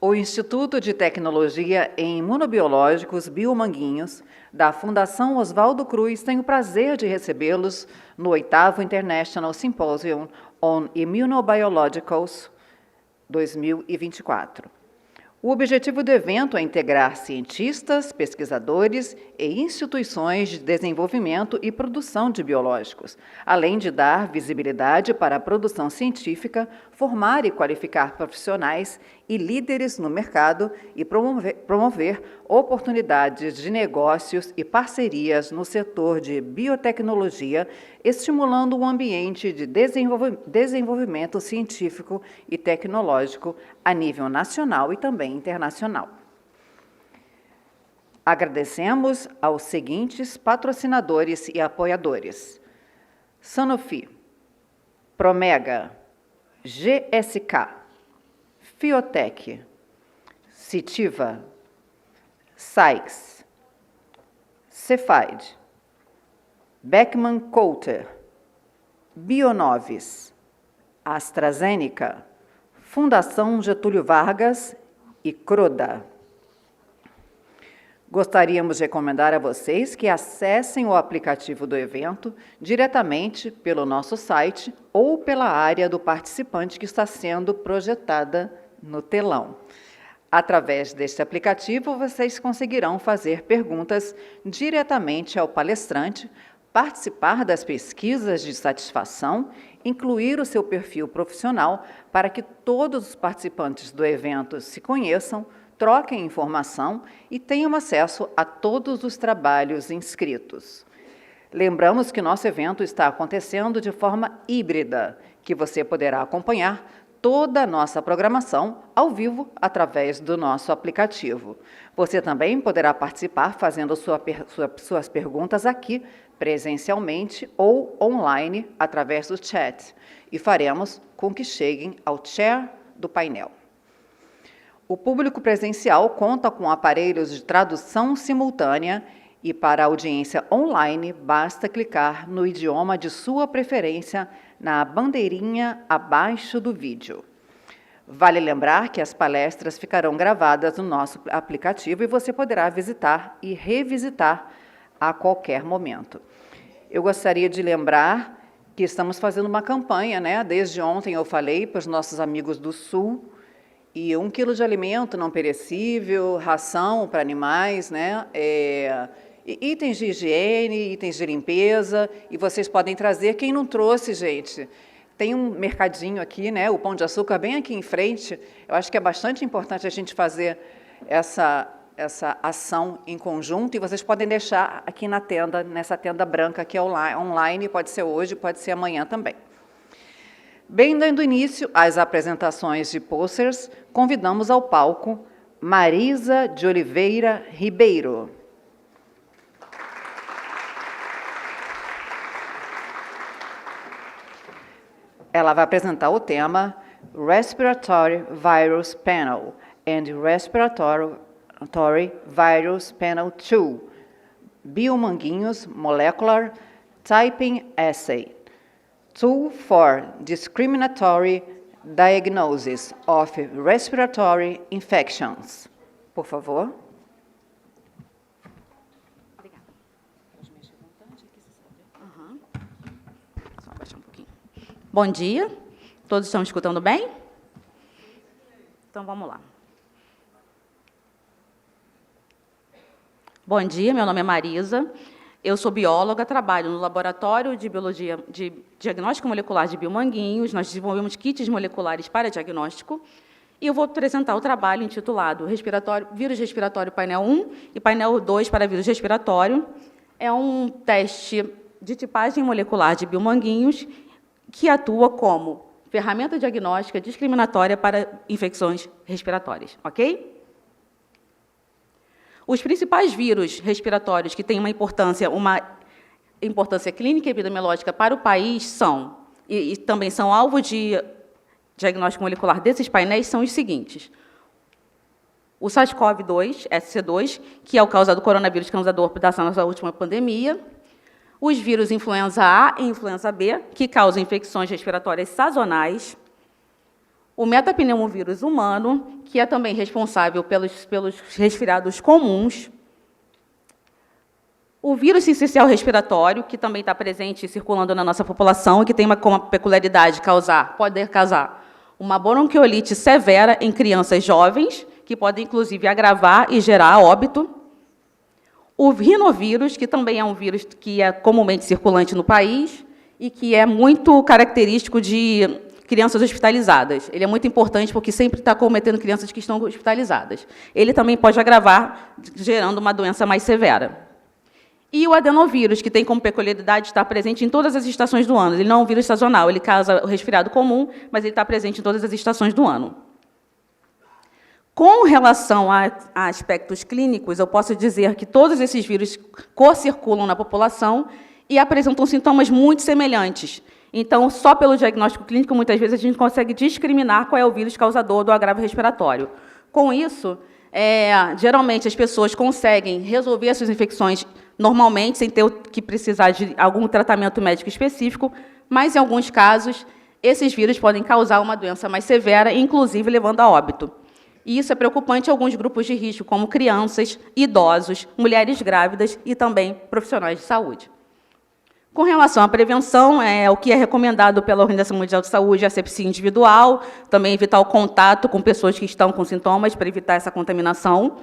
O Instituto de Tecnologia em Imunobiológicos Biomanguinhos, da Fundação Oswaldo Cruz, tem o prazer de recebê-los no 8º International Symposium on Immunobiologicals 2024. O objetivo do evento é integrar cientistas, pesquisadores e instituições de desenvolvimento e produção de biológicos, além de dar visibilidade para a produção científica, formar e qualificar profissionais e líderes no mercado e promover oportunidades de negócios e parcerias no setor de biotecnologia, estimulando um ambiente de desenvolvimento científico e tecnológico a nível nacional e também internacional. Agradecemos aos seguintes patrocinadores e apoiadores: Sanofi, Promega, GSK, Fiotec, Citiva, Sykes, Cefaid, Beckman Coulter, Bionovis, AstraZeneca, Fundação Getúlio Vargas e Croda. Gostaríamos de recomendar a vocês que acessem o aplicativo do evento diretamente pelo nosso site ou pela área do participante que está sendo projetada no telão. Através deste aplicativo, vocês conseguirão fazer perguntas diretamente ao palestrante, participar das pesquisas de satisfação, incluir o seu perfil profissional para que todos os participantes do evento se conheçam, troquem informação e tenham acesso a todos os trabalhos inscritos. Lembramos que nosso evento está acontecendo de forma híbrida, que você poderá acompanhar toda a nossa programação ao vivo através do nosso aplicativo. Você também poderá participar fazendo suas perguntas aqui, presencialmente ou online, através do chat, e faremos com que cheguem ao chair do painel. O público presencial conta com aparelhos de tradução simultânea e, para a audiência online, basta clicar no idioma de sua preferência na bandeirinha abaixo do vídeo. Vale lembrar que as palestras ficarão gravadas no nosso aplicativo e você poderá visitar e revisitar a qualquer momento. Eu gostaria de lembrar que estamos fazendo uma campanha, né? Desde ontem eu falei para os nossos amigos do Sul, e 1 quilo de alimento não perecível, ração para animais, né? Itens de higiene, itens de limpeza, e vocês podem trazer. Quem não trouxe, gente, tem um mercadinho aqui, né? O Pão de Açúcar bem aqui em frente. Eu acho que é bastante importante a gente fazer essa ação em conjunto, e vocês podem deixar aqui na tenda, nessa tenda branca que é online, pode ser hoje, pode ser amanhã também. Bem dando início às apresentações de posters, convidamos ao palco Marisa de Oliveira Ribeiro. Ela vai apresentar o tema Respiratory Virus Panel and Respiratory Virus Panel 2, Biomanguinhos Molecular Typing Assay, Tool for Discriminatory Diagnosis of Respiratory Infections. Por favor. Obrigada. Pode mexer à vontade aqui, você sabe. Só abaixar um pouquinho. Bom dia. Todos estão me escutando bem? Então, vamos lá. Bom dia, meu nome é Marisa. Eu sou bióloga, trabalho no Laboratório de Biologia de Diagnóstico Molecular de Biomanguinhos. Nós desenvolvemos kits moleculares para diagnóstico. E eu vou apresentar o trabalho intitulado Vírus Respiratório Painel 1 e Painel 2 para Vírus Respiratório. É um teste de tipagem molecular de biomanguinhos que atua como ferramenta diagnóstica discriminatória para infecções respiratórias, ok? Os principais vírus respiratórios que têm uma importância clínica e epidemiológica para o país são, e também são alvo de diagnóstico molecular desses painéis, são os seguintes. O SARS-CoV-2, SC2, que é o causador do coronavírus causador da nossa última pandemia. Os vírus influenza A e influenza B, que causam infecções respiratórias sazonais. o metapneumovírus humano, que é também responsável pelos resfriados comuns, o vírus sincicial respiratório, que também está presente e circulando na nossa população, e que tem como peculiaridade poder causar uma bronquiolite severa em crianças jovens, que pode, inclusive, agravar e gerar óbito. O rinovírus, que também é um vírus que é comumente circulante no país e que é muito característico de crianças hospitalizadas. Ele é muito importante porque sempre está cometendo crianças que estão hospitalizadas. Ele também pode agravar, gerando uma doença mais severa. E o adenovírus, que tem como peculiaridade estar presente em todas as estações do ano. Ele não é um vírus sazonal, ele causa o resfriado comum, mas ele está presente em todas as estações do ano. Com relação a aspectos clínicos, eu posso dizer que todos esses vírus co-circulam na população e apresentam sintomas muito semelhantes. Então, só pelo diagnóstico clínico, muitas vezes, a gente consegue discriminar qual é o vírus causador do agravo respiratório. Com isso, geralmente, as pessoas conseguem resolver as suas infecções normalmente, sem ter que precisar de algum tratamento médico específico, mas, em alguns casos, esses vírus podem causar uma doença mais severa, inclusive levando a óbito. E isso é preocupante em alguns grupos de risco, como crianças, idosos, mulheres grávidas e também profissionais de saúde. Com relação à prevenção, o que é recomendado pela Organização Mundial de Saúde é a asepsia individual, também evitar o contato com pessoas que estão com sintomas para evitar essa contaminação.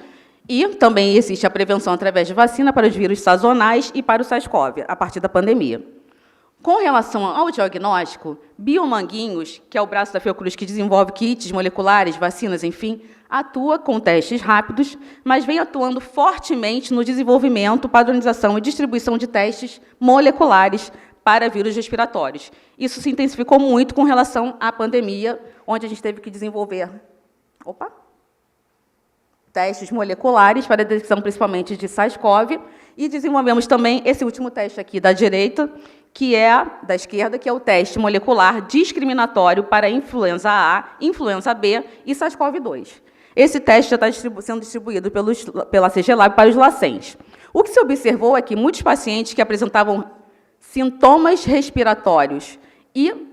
E também existe a prevenção através de vacina para os vírus sazonais e para o SARS-CoV, a partir da pandemia. Com relação ao diagnóstico, Biomanguinhos, que é o braço da Fiocruz que desenvolve kits moleculares, vacinas, enfim, atua com testes rápidos, mas vem atuando fortemente no desenvolvimento, padronização e distribuição de testes moleculares para vírus respiratórios. Isso se intensificou muito com relação à pandemia, onde a gente teve que desenvolver testes moleculares para a detecção, principalmente, de SARS-CoV, e desenvolvemos também esse último teste aqui da direita, que é da esquerda, que é o teste molecular discriminatório para influenza A, influenza B e SARS-CoV-2. Esse teste já está sendo distribuído pela CGLab para os LACENS. O que se observou é que muitos pacientes que apresentavam sintomas respiratórios e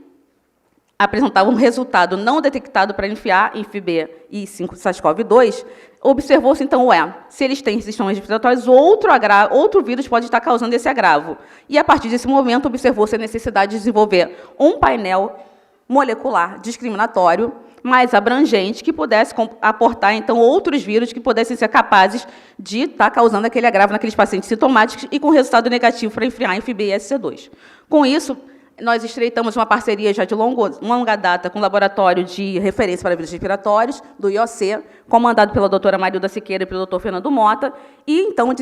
apresentavam resultado não detectado para INF-A, INF-B e SARS-CoV-2, observou-se, então, se eles têm sintomas respiratórios, outro vírus pode estar causando esse agravo. E, a partir desse momento, observou-se a necessidade de desenvolver um painel molecular discriminatório mais abrangente, que pudesse aportar, então, outros vírus que pudessem ser capazes de estar causando aquele agravo naqueles pacientes sintomáticos e com resultado negativo para INF-A, INF-B e SC2. Com isso, nós estreitamos uma parceria já de longa data com o Laboratório de Referência para Vírus Respiratórios, do IOC, comandado pela doutora Marilda Siqueira e pelo doutor Fernando Mota, e, então,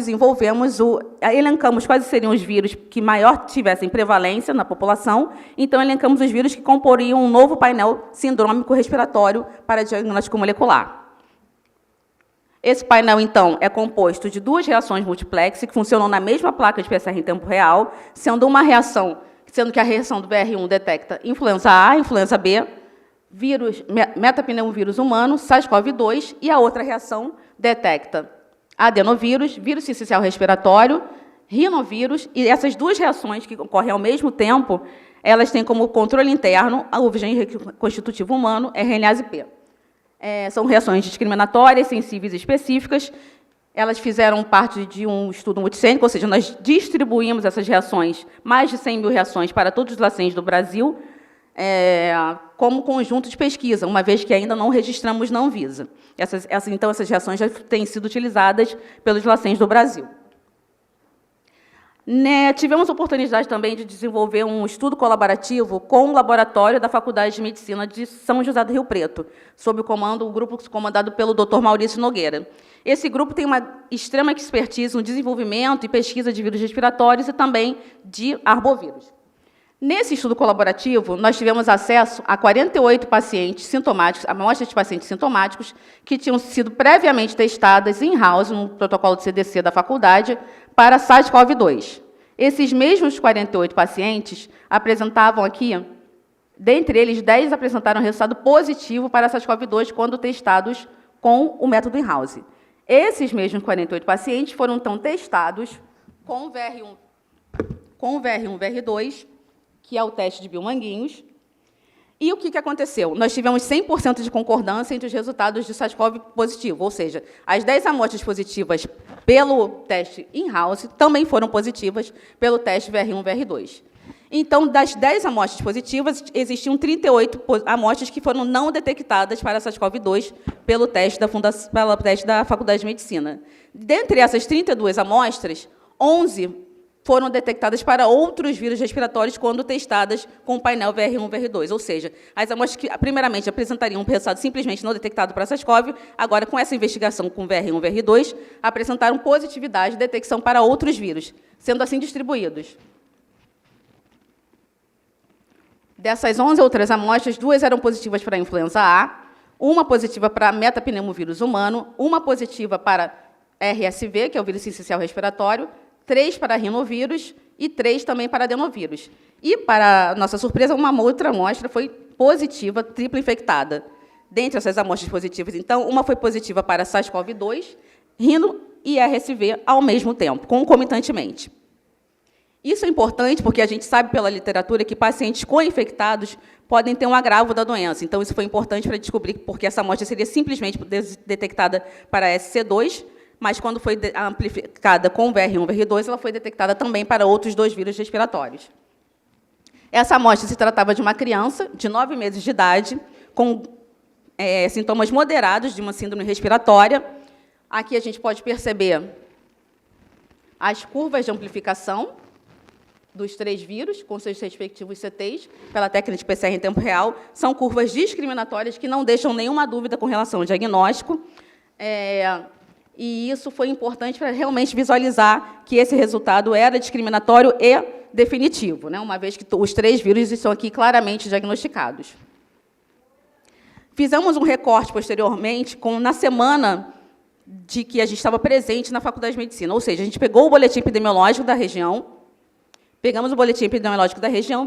elencamos quais seriam os vírus que maior tivessem prevalência na população, então, elencamos os vírus que comporiam um novo painel sindrômico respiratório para diagnóstico molecular. Esse painel, então, é composto de 2 reações multiplex que funcionam na mesma placa de PCR em tempo real, sendo que a reação do VR1 detecta influenza A, influenza B, metapneumovírus humano, SARS-CoV-2, e a outra reação detecta adenovírus, vírus sincicial respiratório, rinovírus, e essas 2 reações que ocorrem ao mesmo tempo, elas têm como controle interno o gene constitutivo humano, RNase-P. São reações discriminatórias, sensíveis e específicas. Elas fizeram parte de um estudo multicêntrico, ou seja, nós distribuímos essas reações, mais de 100 mil reações, para todos os LACENS do Brasil, como conjunto de pesquisa, uma vez que ainda não registramos na Anvisa. Então, essas reações já têm sido utilizadas pelos LACENS do Brasil. Tivemos a oportunidade também de desenvolver um estudo colaborativo com o laboratório da Faculdade de Medicina de São José do Rio Preto, sob o grupo comandado pelo Dr. Maurício Nogueira. Esse grupo tem uma extrema expertise no desenvolvimento e pesquisa de vírus respiratórios e também de arbovírus. Nesse estudo colaborativo, nós tivemos acesso a 48 pacientes sintomáticos, amostras de pacientes sintomáticos, que tinham sido previamente testadas in-house, no protocolo de CDC da faculdade, para SARS-CoV-2. Esses mesmos 48 pacientes apresentavam aqui, dentre eles, 10 apresentaram resultado positivo para SARS-CoV-2 quando testados com o método in-house. Esses mesmos 48 pacientes foram, então, testados com o VR1, VR2, que é o teste de Biomanguinhos, E o que aconteceu? Nós tivemos 100% de concordância entre os resultados de SARS-CoV positivo, ou seja, as 10 amostras positivas pelo teste in-house também foram positivas pelo teste VR1, VR2. Então, das 10 amostras positivas, existiam 38 amostras que foram não detectadas para SARS-CoV-2 pelo teste da Faculdade de Medicina. Dentre essas 32 amostras, 11 foram detectadas para outros vírus respiratórios quando testadas com o painel VR1, VR2. Ou seja, as amostras que, primeiramente, apresentariam um resultado simplesmente não detectado para SARS-CoV, agora, com essa investigação com VR1, VR2, apresentaram positividade de detecção para outros vírus, sendo assim distribuídos. Dessas 11 outras amostras, 2 eram positivas para a influenza A, uma positiva para metapneumovírus humano, uma positiva para RSV, que é o vírus sincicial respiratório, 3 para rinovírus e 3 também para adenovírus. E, para nossa surpresa, uma outra amostra foi positiva, tripla infectada. Dentre essas amostras positivas, então, uma foi positiva para SARS-CoV-2, rino e RSV ao mesmo tempo, concomitantemente. Isso é importante porque a gente sabe pela literatura que pacientes co-infectados podem ter um agravo da doença. Então, isso foi importante para descobrir porque essa amostra seria simplesmente detectada para SC2, mas, quando foi amplificada com o VR1, VR2, ela foi detectada também para outros 2 vírus respiratórios. Essa amostra se tratava de uma criança de 9 meses de idade, com sintomas moderados de uma síndrome respiratória. Aqui a gente pode perceber as curvas de amplificação dos 3 vírus, com seus respectivos CTs, pela técnica de PCR em tempo real. São curvas discriminatórias que não deixam nenhuma dúvida com relação ao diagnóstico. E isso foi importante para realmente visualizar que esse resultado era discriminatório e definitivo, né, uma vez que os 3 vírus estão aqui claramente diagnosticados. Fizemos um recorte posteriormente, na semana de que a gente estava presente na Faculdade de Medicina, ou seja, a gente pegou o boletim epidemiológico da região,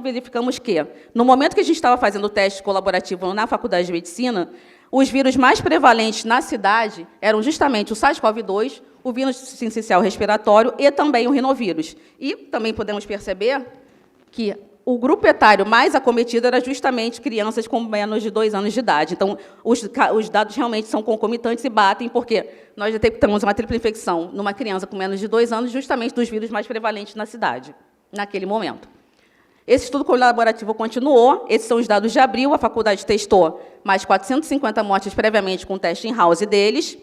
verificamos que, no momento que a gente estava fazendo o teste colaborativo na Faculdade de Medicina, os vírus mais prevalentes na cidade eram justamente o SARS-CoV-2, o vírus sincicial respiratório e também o rinovírus. E também podemos perceber que o grupo etário mais acometido era justamente crianças com menos de 2 anos de idade. Então, os dados realmente são concomitantes e batem, porque nós detectamos uma tripla infecção numa criança com menos de 2 anos, justamente dos vírus mais prevalentes na cidade, naquele momento. Esse estudo colaborativo continuou, esses são os dados de abril, a faculdade testou mais 450 amostras previamente com teste in-house deles,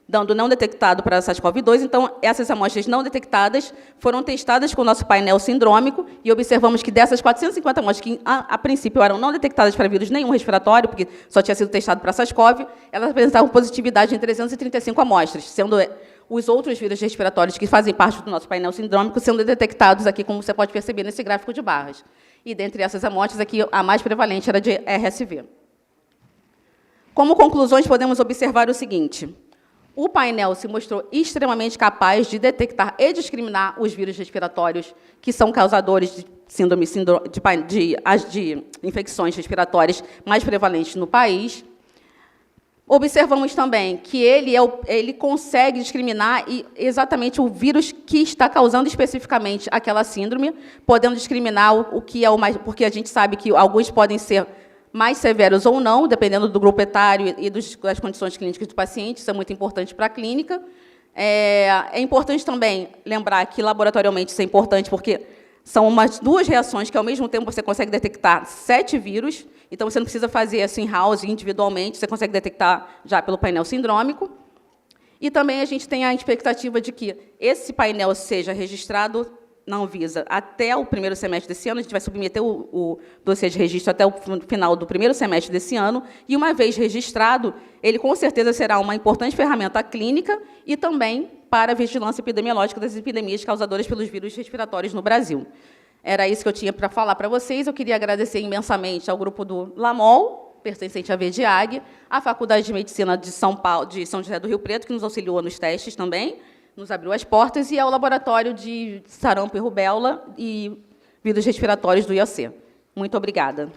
dando não detectado para SARS-CoV-2. Então, essas amostras não detectadas foram testadas com o nosso painel sindrômico e observamos que dessas 450 amostras, que a princípio eram não detectadas para vírus nenhum respiratório, porque só tinha sido testado para SARS-CoV, elas apresentavam positividade em 335 amostras, sendo os outros vírus respiratórios que fazem parte do nosso painel sindrômico sendo detectados aqui, como você pode perceber nesse gráfico de barras. E, dentre essas amostras, aqui, a mais prevalente era de RSV. Como conclusões, podemos observar o seguinte: o painel se mostrou extremamente capaz de detectar e discriminar os vírus respiratórios que são causadores de de infecções respiratórias mais prevalentes no país. Observamos também que ele consegue discriminar exatamente o vírus que está causando especificamente aquela síndrome, podendo discriminar o que é o mais... Porque a gente sabe que alguns podem ser mais severos ou não, dependendo do grupo etário e das condições clínicas do paciente. Isso é muito importante para a clínica. É importante também lembrar que, laboratorialmente, isso é importante, porque são 2 reações que, ao mesmo tempo, você consegue detectar 7 vírus. Então, você não precisa fazer assim in-house individualmente, você consegue detectar já pelo painel sindrômico. E também a gente tem a expectativa de que esse painel seja registrado na Anvisa até o 1º semestre desse ano. A gente vai submeter o dossiê de registro até o final do 1º semestre desse ano. E, uma vez registrado, ele, com certeza, será uma importante ferramenta clínica e também para a vigilância epidemiológica das epidemias causadoras pelos vírus respiratórios no Brasil. Era isso que eu tinha para falar para vocês. Eu queria agradecer imensamente ao grupo do LAMOL, pertencente à VEDIAG, à Faculdade de Medicina de São José do Rio Preto, que nos auxiliou nos testes também, nos abriu as portas, e ao Laboratório de Sarampo e Rubéola e Vírus Respiratórios do IOC. Muito obrigada.